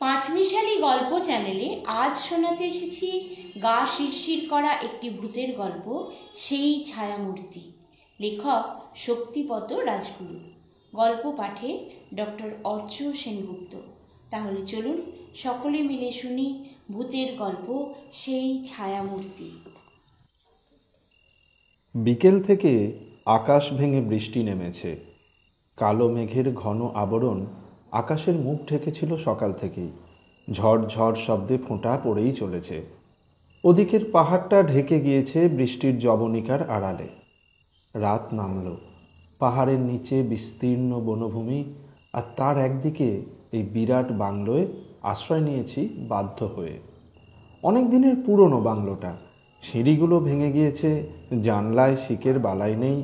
পাঁচমিশালি গল্প চ্যানেলে আজ শোনাতে এসেছি গা শিরশির করা একটি ভূতের গল্প, সেই ছায়ামূর্তি। লেখক শক্তিপদ রাজগুরু। গল্প পাঠে ডক্টর অর্চ সেনগুপ্ত। তাহলে চলুন সকলে মিলে শুনি ভূতের গল্প, সেই ছায়ামূর্তি। বিকেল থেকে আকাশ ভেঙে বৃষ্টি নেমেছে। কালো মেঘের ঘন আবরণ আকাশের মুখ ঢেকেছিল সকাল থেকেই। ঝড় ঝড় শব্দে ফোঁটা পড়েই চলেছে। ওদিকের পাহাড়টা ঢেকে গিয়েছে বৃষ্টির জবনিকার আড়ালে। রাত নামল। পাহাড়ের নিচে বিস্তীর্ণ বনভূমি, আর তার একদিকে এই বিরাট বাংলোয় আশ্রয় নিয়েছি বাধ্য হয়ে। অনেক দিনের পুরনো বাংলোটা। সিঁড়িগুলো ভেঙে গিয়েছে, জানলায় শিকের বালাই নেই।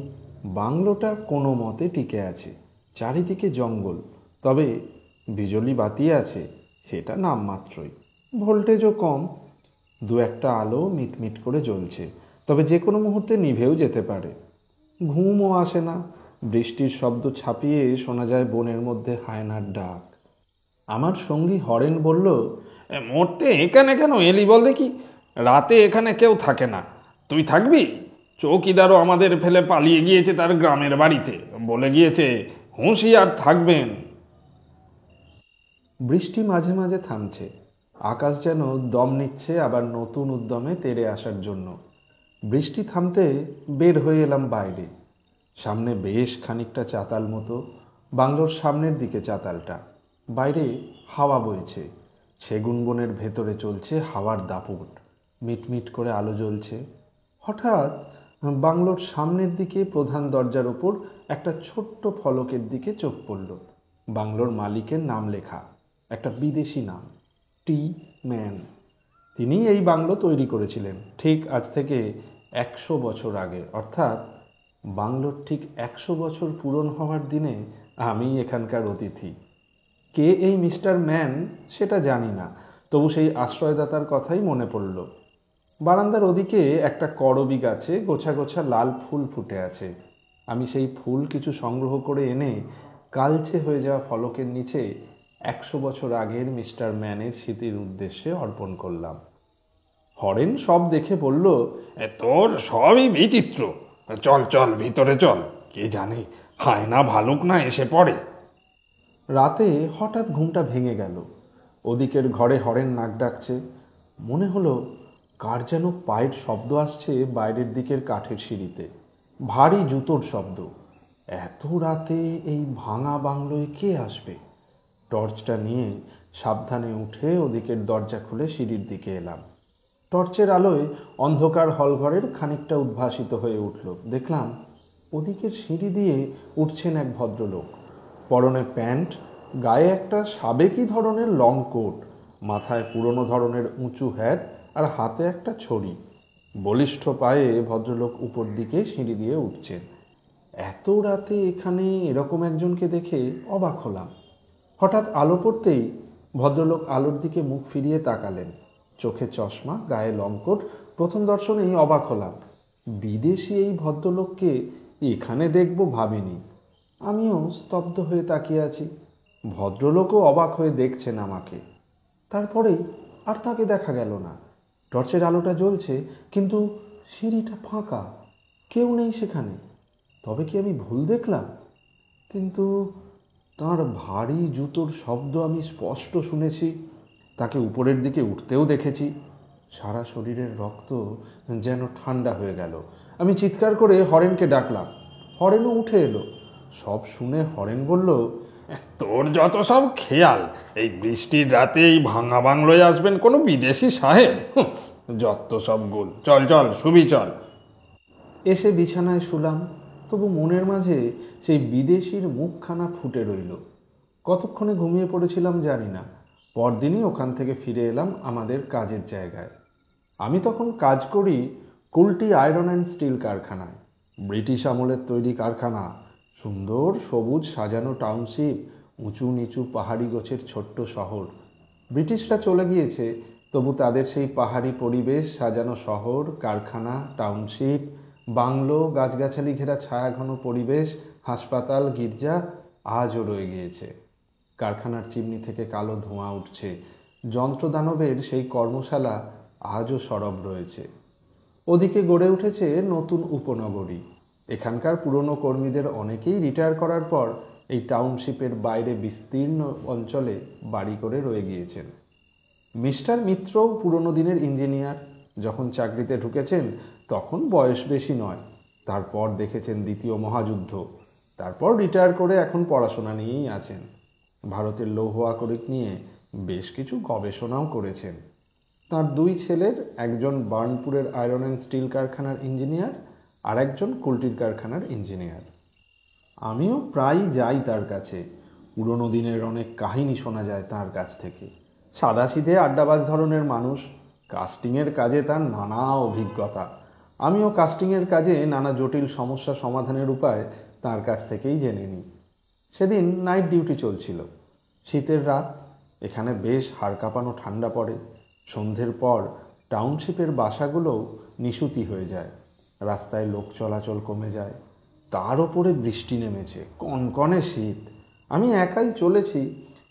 বাংলোটা কোনো মতে টিকে আছে। চারিদিকে জঙ্গল, তবে বিজলি বাতি আছে, সেটা নামমাত্রই। ভোল্টেজও কম। দু একটা আলো মিটমিট করে জ্বলছে, তবে যে কোনো মুহূর্তে নিভেও যেতে পারে। ঘুমও আসে না। বৃষ্টির শব্দ ছাপিয়ে শোনা যায় বনের মধ্যে হায়নার ডাক। আমার সঙ্গী হরেন বলল, মরতে এখানে কেন এলি বল দেখি? রাতে এখানে কেউ থাকে না, তুই থাকবি? চৌকিদারও আমাদের ফেলে পালিয়ে গিয়েছে তার গ্রামের বাড়িতে, বলে গিয়েছে হুঁশিয়ার থাকবেন। বৃষ্টি মাঝে মাঝে থামছে। আকাশ যেন দম নিচ্ছে আবার নতুন উদ্যমে তেড়ে আসার জন্য। বৃষ্টি থামতে বের হয়ে এলাম বাইরে। সামনে বেশ খানিকটা চাতাল মতো, বাংলোর সামনের দিকে চাতালটা। বাইরে হাওয়া বইছে। সেগুন বনের ভেতরে চলছে হাওয়ার দাপট। মিটমিট করে আলো জ্বলছে। হঠাৎ বাংলোর সামনের দিকে প্রধান দরজার ওপর একটা ছোট্ট ফলকের দিকে চোখ পড়ল। বাংলোর মালিকের নাম লেখা, একটা বিদেশি নাম, টি ম্যান। তিনি এই বাংলো তৈরি করেছিলেন ঠিক আজ থেকে 100 বছর আগে। অর্থাৎ বাংলোর ঠিক 100 বছর পূরণ হওয়ার দিনে আমি এখানকার অতিথি। কে এই মিস্টার ম্যান সেটা জানি না, তবু সেই আশ্রয়দাতার কথাই মনে পড়ল। বারান্দার ওদিকে একটা করবি গাছে গোছা গোছা লাল ফুল ফুটে আছে। আমি সেই ফুল কিছু সংগ্রহ করে এনে কালচে হয়ে যাওয়া ফলকের নিচে 100 বছর আগের মিস্টার ম্যানের স্মৃতির উদ্দেশ্যে অর্পণ করলাম। হরেন সব দেখে বলল, তোর সবই বিচিত্র। চল চল ভিতরে চল, কে জানে হায়না ভালুক না এসে পড়ে। রাতে হঠাৎ ঘুমটা ভেঙে গেল। ওদিকের ঘরে হরেন নাক ডাকছে। মনে হলো কার যেন পায়ের শব্দ আসছে বাইরের দিকের কাঠের সিঁড়িতে, ভারী জুতোর শব্দ। এত রাতে এই ভাঙা বাংলোয় কে আসবে? টর্চটা নিয়ে সাবধানে উঠে ওদিকের দরজা খুলে সিঁড়ির দিকে এলাম। টর্চের আলোয় অন্ধকার হলঘরের খানিকটা উদ্ভাসিত হয়ে উঠল। দেখলাম ওদিকের সিঁড়ি দিয়ে উঠছেন এক ভদ্রলোক। পরনে প্যান্ট, গায়ে একটা সাবেকি ধরনের লং কোট, মাথায় পুরনো ধরনের উঁচু হ্যাট, আর হাতে একটা ছড়ি। বলিষ্ঠ পায়ে ভদ্রলোক উপর দিকে সিঁড়ি দিয়ে উঠছেন। এত রাতে এখানে এরকম একজনকে দেখে অবাক হলাম। হঠাৎ আলো পড়তেই ভদ্রলোক আলোর দিকে মুখ ফিরিয়ে তাকালেন। চোখে চশমা, গায়ে লংকোট। প্রথম দর্শনেই অবাক হলাম। বিদেশি এই ভদ্রলোককে এখানে দেখব ভাবিনি। আমিও স্তব্ধ হয়ে তাকিয়ে আছি। ভদ্রলোকও অবাক হয়ে দেখছেন আমাকে। তারপরেই আর তাকে দেখা গেল না। টর্চের আলোটা জ্বলছে, কিন্তু সিঁড়িটা ফাঁকা, কেউ নেই সেখানে। তবে কি আমি ভুল দেখলাম? কিন্তু তাঁর ভারী জুতোর শব্দ আমি স্পষ্ট শুনেছি। তাকে উপরের দিকে উঠতেও দেখেছি। সারা শরীরের রক্ত যেন ঠান্ডা হয়ে গেল। আমি চিৎকার করে হরেনকে ডাকলাম। হরেনও উঠে এলো। সব শুনে হরেন বলল, তোর যত সব খেয়াল, এই বৃষ্টির রাতে এই ভাঙা বাংলোয় আসবেন কোনো বিদেশি সাহেব? যত সব গোল। চল চল শুবি চল। এসে বিছানায় শুলাম। তবু মনের মাঝে সেই বিদেশির মুখখানা ফুটে রইল। কতক্ষণে ঘুমিয়ে পড়েছিলাম জানি না। পরদিনই ওখান থেকে ফিরে এলাম আমাদের কাজের জায়গায়। আমি তখন কাজ করি কুলটি আয়রন অ্যান্ড স্টিল কারখানায়। ব্রিটিশ আমলের তৈরি কারখানা। সুন্দর সবুজ সাজানো টাউনশিপ, উঁচু নিচু পাহাড়ি গোছের ছোট্ট শহর। ব্রিটিশরা চলে গিয়েছে, তবু তাদের সেই পাহাড়ি পরিবেশ, সাজানো শহর, কারখানা, টাউনশিপ, বাংলো, গাছগাছালি ঘেরা ছায়াঘন পরিবেশ, হাসপাতাল, গির্জা আজও রয়ে গিয়েছে। কারখানার চিমনি থেকে কালো ধোঁয়া উঠছে। যন্ত্রদানবের সেই কর্মশালা আজও সরব রয়েছে। ওদিকে গড়ে উঠেছে নতুন উপনগরী। এখানকার পুরনো কর্মীদের অনেকেই রিটায়ার করার পর এই টাউনশিপের বাইরে বিস্তীর্ণ অঞ্চলে বাড়ি করে রয়ে গিয়েছেন। মিস্টার মিত্রও পুরনো দিনের ইঞ্জিনিয়ার। যখন চাকরিতে ঢুকেছেন তখন বয়স বেশি নয়। তারপর দেখেছেন দ্বিতীয় মহাযুদ্ধ। তারপর রিটায়ার করে এখন পড়াশোনা নিয়েই আছেন। ভারতের লৌহ আকরিক নিয়ে বেশ কিছু গবেষণাও করেছেন। তার দুই ছেলের, একজন বার্নপুরের আয়রন অ্যান্ড স্টিল কারখানার ইঞ্জিনিয়ার, আর একজন কুলটির কারখানার ইঞ্জিনিয়ার। আমিও প্রায়ই যাই তার কাছে। পুরনো দিনের অনেক কাহিনী শোনা যায় তার কাছ থেকে। সাদাসিধে আড্ডাবাজ ধরনের মানুষ। কাস্টিংয়ের কাজে তার নানা অভিজ্ঞতা। আমিও কাস্টিংয়ের কাজে নানা জটিল সমস্যা সমাধানের উপায় তার কাছ থেকেই জেনে নিই। সেদিন নাইট ডিউটি চলছিল। শীতের রাত। এখানে বেশ হাড় কাঁপানো ঠান্ডা পড়ে। সন্ধ্যের পর টাউনশিপের বাসাগুলোও নিশুতি হয়ে যায়। রাস্তায় লোক চলাচল কমে যায়। তার ওপরে বৃষ্টি নেমেছে, কনকনে শীত। আমি একাই চলেছি।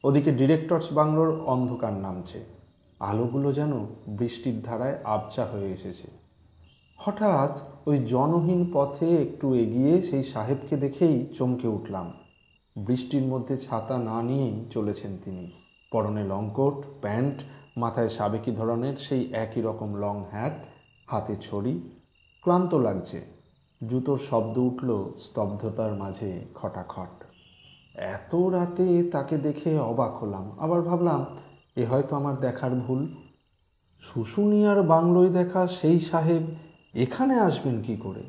ওদিকে ডিরেক্টরস বাংলোর অন্ধকার নামছে। আলোগুলো যেন বৃষ্টির ধারায় আবছা হয়ে এসেছে। হঠাৎ ওই জনহীন পথে একটু এগিয়ে সেই সাহেবকে দেখেই চমকে উঠলাম। বৃষ্টির মধ্যে ছাতা না নিয়েই চলেছেন তিনি। পরনে লং কোট, প্যান্ট, মাথায় সাবেকি ধরনের সেই একই রকম লং হ্যাট, হাতে ছড়ি। ক্লান্ত লাগছে। জুতোর শব্দ উঠল স্তব্ধতার মাঝে খটাখট। এত রাতে তাকে দেখে অবাক হলাম। আবার ভাবলাম, এ হয়তো আমার দেখার ভুল। শুশুনিয়ার বাংলোয় দেখা সেই সাহেব এখানে আসবেন কি করে?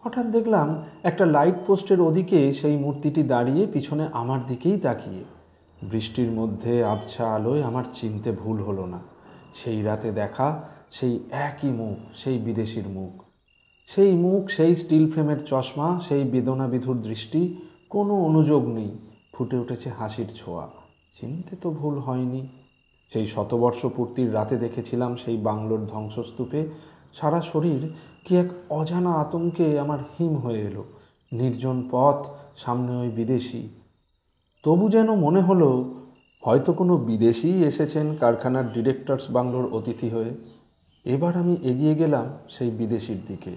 হঠাৎ দেখলাম একটা লাইট পোস্টের ওদিকে সেই মূর্তিটি দাঁড়িয়ে, পিছনে আমার দিকেই তাকিয়ে। বৃষ্টির মধ্যে আবছা আলোয় আমার চিনতে ভুল হলো না। সেই রাতে দেখা সেই একই মুখ, সেই বিদেশির মুখ। সেই মুখ, সেই স্টিল ফ্রেমের চশমা, সেই বেদনাবিধুর দৃষ্টি। কোনো অনুযোগ নেই, ফুটে উঠেছে হাসির ছোঁয়া। চিনতে তো ভুল হয়নি। সেই শতবর্ষ পূর্তির রাতে দেখেছিলাম সেই বাংলোর ধ্বংসস্তূপে। সারা শরীর কি এক অজানা আতঙ্কে আমার হিম হয়ে এলো। নির্জন পথ, সামনে ওই বিদেশি। তবু যেন মনে হলো হয়তো কোনো বিদেশিই এসেছেন কারখানার ডিরেক্টরস বাংলোর অতিথি হয়ে। এবার আমি এগিয়ে গেলাম সেই বিদেশির দিকে,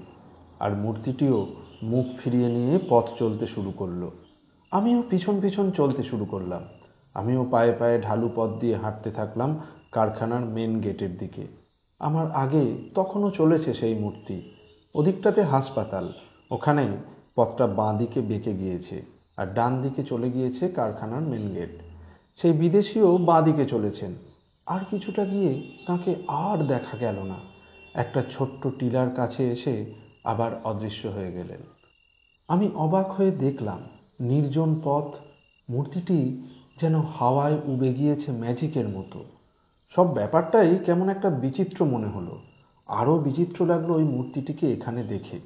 আর মূর্তিটিও মুখ ফিরিয়ে নিয়ে পথ চলতে শুরু করলো। আমিও পিছন পিছন চলতে শুরু করলাম। আমিও পায়ে পায়ে ঢালু পথ দিয়ে হাঁটতে থাকলাম কারখানার মেন গেটের দিকে। আমার আগে তখনও চলেছে সেই মূর্তি। ওদিকটাতে হাসপাতাল। ওখানে পথটা বাঁ দিকে বেঁকে গিয়েছে, আর ডান দিকে চলে গিয়েছে কারখানার মেন গেট। সেই বিদেশিও বাঁ দিকে চলেছেন। আর কিছুটা গিয়ে তাকে আর দেখা গেল না। একটা ছোট্ট টিলার কাছে এসে আবার অদৃশ্য হয়ে গেলেন। আমি অবাক হয়ে দেখলাম, নির্জন পথ, মূর্তিটি যেন হাওয়ায় উড়ে গিয়েছে ম্যাজিকের মতো। সব ব্যাপারটাই কেমন একটা বিচিত্র মনে হলো। আরও বিচিত্র লাগলো ওই মূর্তিটিকে এখানে দেখে।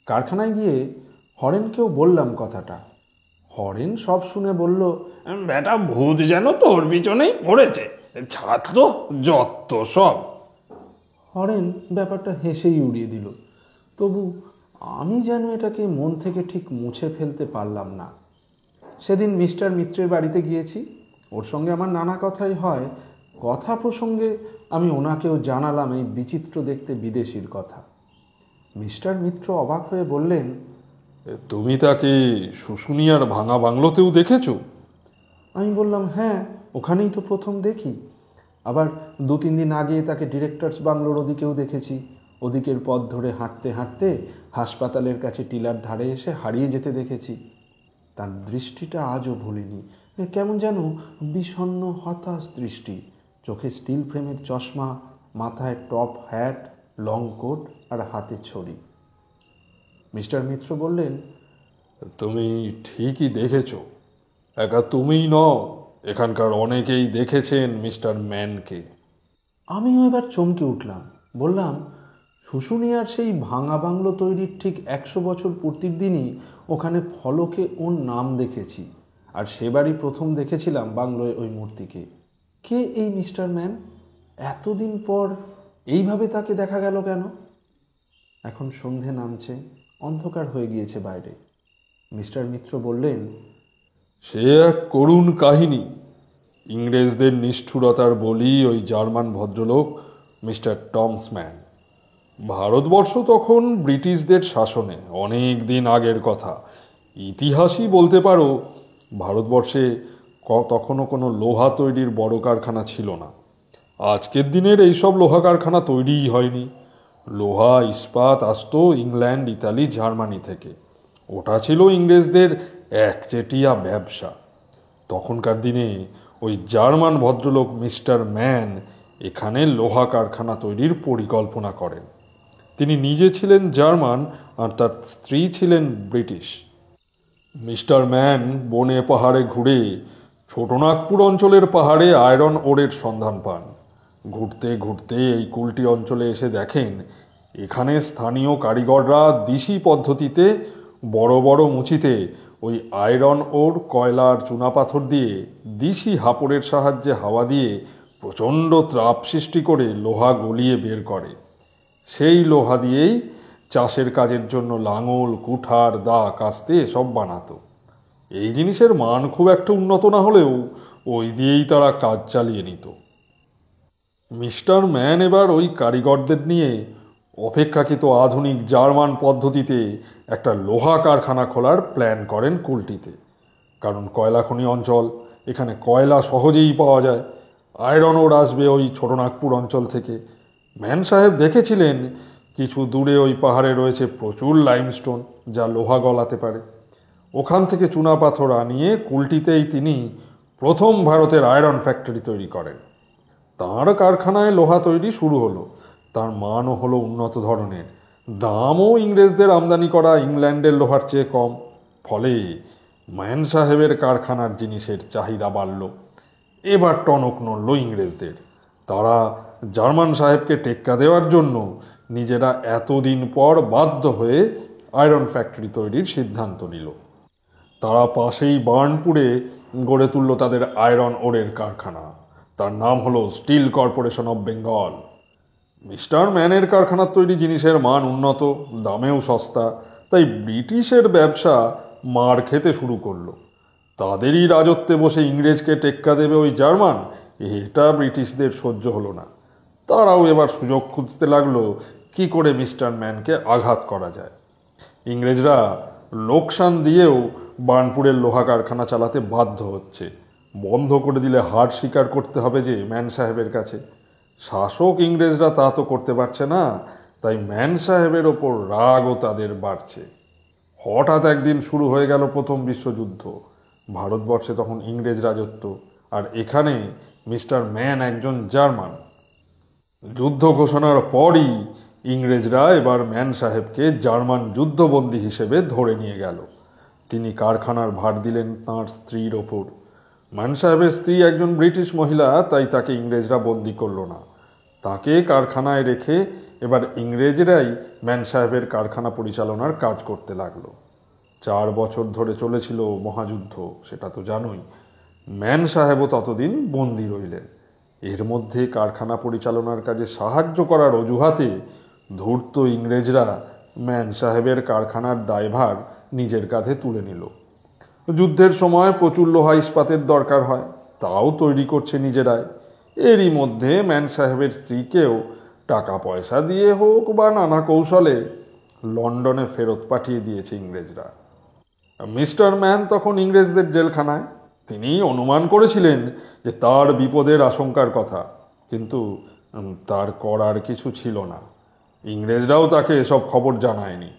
কারখানায় গিয়ে হরেনকেও বললাম কথাটা। হরেন সব শুনে বলল, বেটা ভূত যেন তোর পিছনেই পড়েছে, ছাত্র যত সব। হরেন ব্যাপারটা হেসেই উড়িয়ে দিল। তবু আমি যেন এটাকে মন থেকে ঠিক মুছে ফেলতে পারলাম না। সেদিন মিস্টার মিত্রের বাড়িতে গিয়েছি। ওর সঙ্গে আমার নানা কথাই হয়। কথা প্রসঙ্গে আমি ওনাকেও জানালাম এই বিচিত্র দেখতে বিদেশির কথা। মিস্টার মিত্র অবাক হয়ে বললেন, তুমি তাকে শুশুনিয়ার ভাঙা বাংলোতেও দেখেছো? আমি বললাম, হ্যাঁ, ওখানেই তো প্রথম দেখি। আবার 2-3 দিন আগে তাকে ডিরেক্টরস বাংলোর ওদিকেও দেখেছি। ওদিকের পথ ধরে হাঁটতে হাঁটতে হাসপাতালের কাছে টিলার ধারে এসে হারিয়ে যেতে দেখেছি। তার দৃষ্টিটা আজও ভুলিনি। কেমন যেন বিষণ্ণ হতাশ দৃষ্টি। চোখে স্টিল ফ্রেমের চশমা, মাথায় টপ হ্যাট, লং কোট আর হাতে ছড়ি। মিস্টার মিত্র বললেন, তুমি ঠিকই দেখেছ। একা তুমিই নও, এখানকার অনেকেই দেখেছেন মিস্টার ম্যানকে। আমিও এবার চমকে উঠলাম। বললাম, শুশুনিয়ার সেই ভাঙা বাংলো তৈরির ঠিক 100 বছর পূর্তির দিনই ওখানে ফলকে ওর নাম দেখেছি। আর সেবারই প্রথম দেখেছিলাম বাংলোয় ওই মূর্তিকে। কে এই মিস্টার ম্যান? এতদিন পর এইভাবে তাকে দেখা গেল কেন? এখন সন্ধে নামছে, অন্ধকার হয়ে গিয়েছে বাইরে। মিস্টার মিত্র বললেন, সে এক করুণ কাহিনী। ইংরেজদের নিষ্ঠুরতার বলি ওই জার্মান ভদ্রলোক মিস্টার টমসম্যান। ভারতবর্ষ তখন ব্রিটিশদের শাসনে, অনেক দিন আগের কথা। ইতিহাসই বলতে পারো ভারতবর্ষে তখনও কোনো লোহা তৈরির বড় কারখানা ছিল না। আজকের দিনের এইসব লোহা কারখানা তৈরিই হয়নি। লোহা ইস্পাত আসতো ইংল্যান্ড, ইতালি, জার্মানি থেকে। ওটা ছিল ইংরেজদের একচেটিয়া ব্যবসা। তখনকার দিনে ওই জার্মান ভদ্রলোক মিস্টার ম্যান এখানে লোহা কারখানা তৈরির পরিকল্পনা করেন। তিনি নিজে ছিলেন জার্মান আর তার স্ত্রী ছিলেন ব্রিটিশ। মিস্টার ম্যান বনে পাহাড়ে ঘুরে ছোটনাগপুর অঞ্চলের পাহাড়ে আয়রন ওরের সন্ধান পান। ঘুরতে ঘুরতে এই কুলটি অঞ্চলে এসে দেখেন এখানে স্থানীয় কারিগররা দিশি পদ্ধতিতে বড় বড় মুচিতে ওই আয়রন ওর, কয়লার চুনাপাথর দিয়ে দিশি হাপড়ের সাহায্যে হাওয়া দিয়ে প্রচণ্ড ত্রাপ সৃষ্টি করে লোহা গলিয়ে বের করে। সেই লোহা দিয়েই চাষের কাজের জন্য লাঙল, কুঠার, দা, কাস্তে সব বানাতো। এই জিনিসের মান খুব একটা উন্নত না হলেও ওই দিয়েই তারা কাজ চালিয়ে নিত। মিস্টার ম্যান এবার ওই কারিগরদের নিয়ে অপেক্ষাকৃত আধুনিক জার্মান পদ্ধতিতে একটা লোহা কারখানা খোলার প্ল্যান করেন কুলটিতে। কারণ কয়লা খনি অঞ্চল, এখানে কয়লা সহজেই পাওয়া যায়। আয়রন ওর আসবে ওই ছোটনাগপুর অঞ্চল থেকে। ম্যান সাহেব দেখেছিলেন কিছু দূরে ওই পাহাড়ে রয়েছে প্রচুর লাইমস্টোন, যা লোহা গলাতে পারে। ওখান থেকে চুনাপাথর আনিয়ে কুলটিতেই তিনি প্রথম ভারতের আয়রন ফ্যাক্টরি তৈরি করেন। তাঁর কারখানায় লোহা তৈরি শুরু হলো। তার মানও হলো উন্নত ধরনের, দামও ইংরেজদের আমদানি করা ইংল্যান্ডের লোহার চেয়ে কম। ফলে ম্যান সাহেবের কারখানার জিনিসের চাহিদা বাড়ল। এবার টনক নড়ল ইংরেজদের। তারা জার্মান সাহেবকে টেক্কা দেওয়ার জন্য নিজেরা এতদিন পর বাধ্য হয়ে আয়রন ফ্যাক্টরি তৈরির সিদ্ধান্ত নিল। তারা পাশেই বার্নপুরে গড়ে তুলল তাদের আয়রন ওরের কারখানা। তার নাম হলো Steel Corporation of Bengal. Mister ম্যানের কারখানার তৈরি জিনিসের মান উন্নত, দামেও সস্তা। তাই ব্রিটিশের ব্যবসা মার খেতে শুরু করলো। তাদেরই রাজত্বে বসে ইংরেজকে টেক্কা দেবে ওই জার্মান, এটা ব্রিটিশদের সহ্য হলো না। তারাও এবার সুযোগ খুঁজতে লাগলো কি করে মিস্টার ম্যানকে আঘাত করা যায়। ইংরেজরা লোকসান দিয়েও বার্নপুরের লোহা কারখানা চালাতে বাধ্য হচ্ছে। বন্ধ করে দিলে হার স্বীকার করতে হবে যে ম্যান সাহেবের কাছে। শাসক ইংরেজরা তা তো করতে পারছে না, তাই ম্যান সাহেবের ওপর রাগও তাদের বাড়ছে। হঠাৎ একদিন শুরু হয়ে গেল প্রথম বিশ্বযুদ্ধ। ভারতবর্ষে তখন ইংরেজ রাজত্ব, আর এখানে মিস্টার ম্যান একজন জার্মান। যুদ্ধ ঘোষণার পরই ইংরেজরা এবার ম্যান সাহেবকে জার্মান যুদ্ধবন্দী হিসেবে ধরে নিয়ে গেল। তিনি কারখানার ভার দিলেন তাঁর স্ত্রীর ওপর। ম্যান সাহেবের স্ত্রী একজন ব্রিটিশ মহিলা, তাই তাকে ইংরেজরা বন্দি করল না। তাকে কারখানায় রেখে এবার ইংরেজরাই ম্যান সাহেবের কারখানা পরিচালনার কাজ করতে লাগলো। 4 বছর ধরে চলেছিল মহাযুদ্ধ, সেটা তো জানোই। ম্যান সাহেবও ততদিন বন্দি রইলেন। এর মধ্যে কারখানা পরিচালনার কাজে সাহায্য করার অজুহাতে ধূর্ত ইংরেজরা ম্যান সাহেবের কারখানার দায়ভার নিজের কাঁধে তুলে নিল। যুদ্ধের সময় প্রচুর লোহা ইস্পাতের দরকার হয়, তাও তৈরি করছে নিজেরাই। এরই মধ্যে ম্যান সাহেবের স্ত্রীকেও টাকা পয়সা দিয়ে হোক বা নানা কৌশলে লন্ডনে ফেরত পাঠিয়ে দিয়েছে ইংরেজরা। মিস্টার ম্যান তখন ইংরেজদের জেলখানায়। তিনি অনুমান করেছিলেন যে তার বিপদের আশঙ্কার কথা, কিন্তু তার করার কিছু ছিল না। ইংরেজরাও তাকে এসব খবর জানায়নি।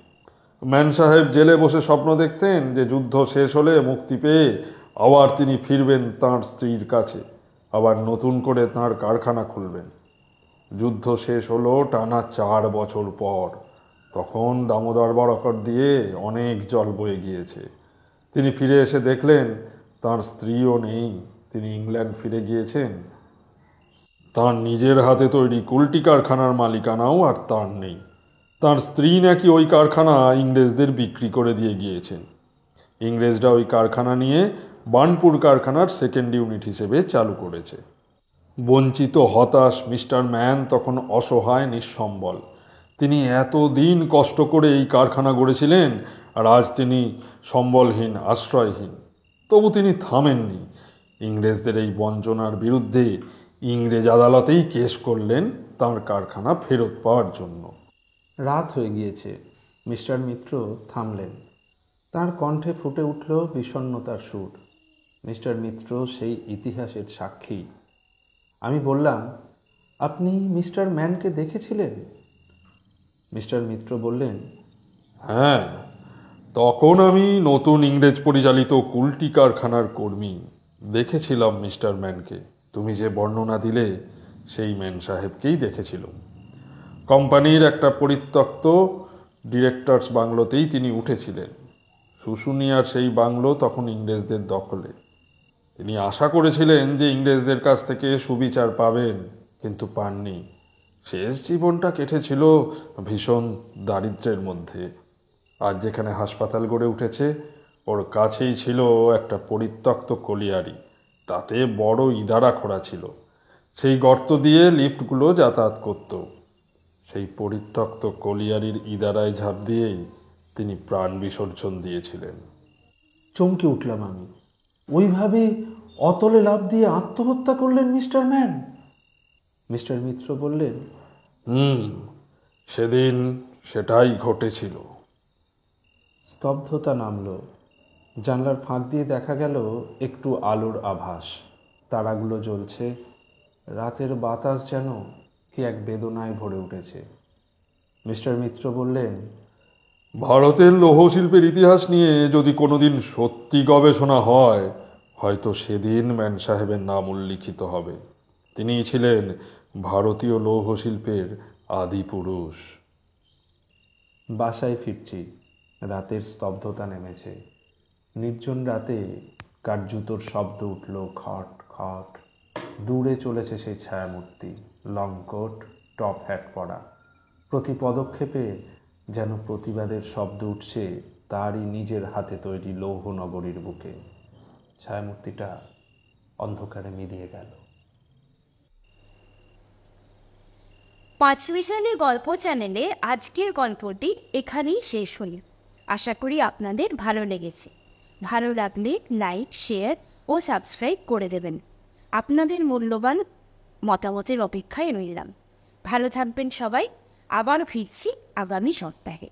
ম্যান সাহেব জেলে বসে স্বপ্ন দেখতেন যে যুদ্ধ শেষ হলে মুক্তি পেয়ে আবার তিনি ফিরবেন তাঁর স্ত্রীর কাছে, আবার নতুন করে তাঁর কারখানা খুলবেন। যুদ্ধ শেষ হলো টানা 4 বছর পর। তখন দামোদর বরাকর দিয়ে অনেক জল বয়ে গিয়েছে। তিনি ফিরে এসে দেখলেন তাঁর স্ত্রীও নেই, তিনি ইংল্যান্ড ফিরে গিয়েছেন। তাঁর নিজের হাতে তৈরি কুলটি কারখানার মালিকানাও আর তাঁর নেই। তাঁর স্ত্রী নাকি ওই কারখানা ইংরেজদের বিক্রি করে দিয়ে গিয়েছেন। ইংরেজরা ওই কারখানা নিয়ে বার্নপুর কারখানার সেকেন্ড ইউনিট হিসেবে চালু করেছে। বঞ্চিত হতাশ মিস্টার ম্যান তখন অসহায়, নিঃসম্বল। তিনি এতদিন কষ্ট করে এই কারখানা গড়েছিলেন, আর আজ তিনি সম্বলহীন, আশ্রয়হীন। তবু তিনি থামেননি। ইংরেজদের এই বঞ্চনার বিরুদ্ধে ইংরেজ আদালতেই কেস করলেন তাঁর কারখানা ফেরত পাওয়ার জন্য। রাত হয়ে গিয়েছে। মিস্টার মিত্র থামলেন। তার কণ্ঠে ফুটে উঠল বিষণ্ণতার সুর। মিস্টার মিত্র সেই ইতিহাসের সাক্ষী। আমি বললাম, আপনি মিস্টার ম্যানকে দেখেছিলেন? মিস্টার মিত্র বললেন, হ্যাঁ, তখন আমি নতুন ইংরেজ পরিচালিত কুলটি কারখানার কর্মী। দেখেছিলাম মিস্টার ম্যানকে। তুমি যে বর্ণনা দিলে সেই ম্যান সাহেবকেই দেখেছিলাম। কোম্পানির একটা পরিত্যক্ত ডিরেক্টরস বাংলোতেই তিনি উঠেছিলেন। শুশুনিয়ার সেই বাংলো তখন ইংরেজদের দখলে। তিনি আশা করেছিলেন যে ইংরেজদের কাছ থেকে সুবিচার পাবেন, কিন্তু পাননি। শেষ জীবনটা কেটেছিল ভীষণ দারিদ্র্যের মধ্যে। আজ যেখানে হাসপাতাল গড়ে উঠেছে, ওর কাছেই ছিল একটা পরিত্যক্ত কলিয়ারি। তাতে বড় ইদারা খোঁড়া ছিল। সেই গর্ত দিয়ে লিফটগুলো যাতায়াত করত। সেই পরিত্যক্ত কলিয়ারির ইদারায় ঝাঁপ দিয়েই তিনি প্রাণ বিসর্জন দিয়েছিলেন। চমকে উঠলাম আমি। ওইভাবে অতলে লাফ দিয়ে আত্মহত্যা করলেন মিস্টার ম্যান? মিস্টার মিত্র বললেন, সেদিন সেটাই ঘটেছিল। স্তব্ধতা নামল। জানলার ফাঁক দিয়ে দেখা গেল একটু আলোর আভাস। তারাগুলো জ্বলছে। রাতের বাতাস যেন কি এক বেদনায় ভরে উঠেছে। মিস্টার মিত্র বললেন, ভারতের লৌহশিল্পের ইতিহাস নিয়ে যদি কোনোদিন সত্যি গবেষণা হয়, হয়তো সেদিন ম্যান সাহেবের নাম উল্লিখিত হবে। তিনিই ছিলেন ভারতীয় লৌহশিল্পের আদি পুরুষ। বাসায় ফিরছি। রাতের স্তব্ধতা নেমেছে। নির্জন রাতে কার জুতোর শব্দ উঠল খট খট। দূরে চলেছে সেই ছায়ামূর্তি, লং কোট, টপ হ্যাট পরা। প্রতি পদক্ষেপে যেন প্রতিবাদের শব্দ উঠছে তারই নিজের হাতে তৈরি লৌহ নগরীর বুকে। ছায়ামূর্তিটা অন্ধকারে মিলিয়ে গেল। পাঁচমিশালি গল্প চ্যানেলে আজকের গল্পটি এখানেই শেষ হল। আশা করি আপনাদের ভালো লেগেছে। ভালো লাগলে লাইক, শেয়ার ও সাবস্ক্রাইব করে দেবেন। আপনাদের মূল্যবান মতামতের অপেক্ষায় রইলাম। ভালো থাকবেন সবাই। আবার ফিরছি আগামী সপ্তাহে।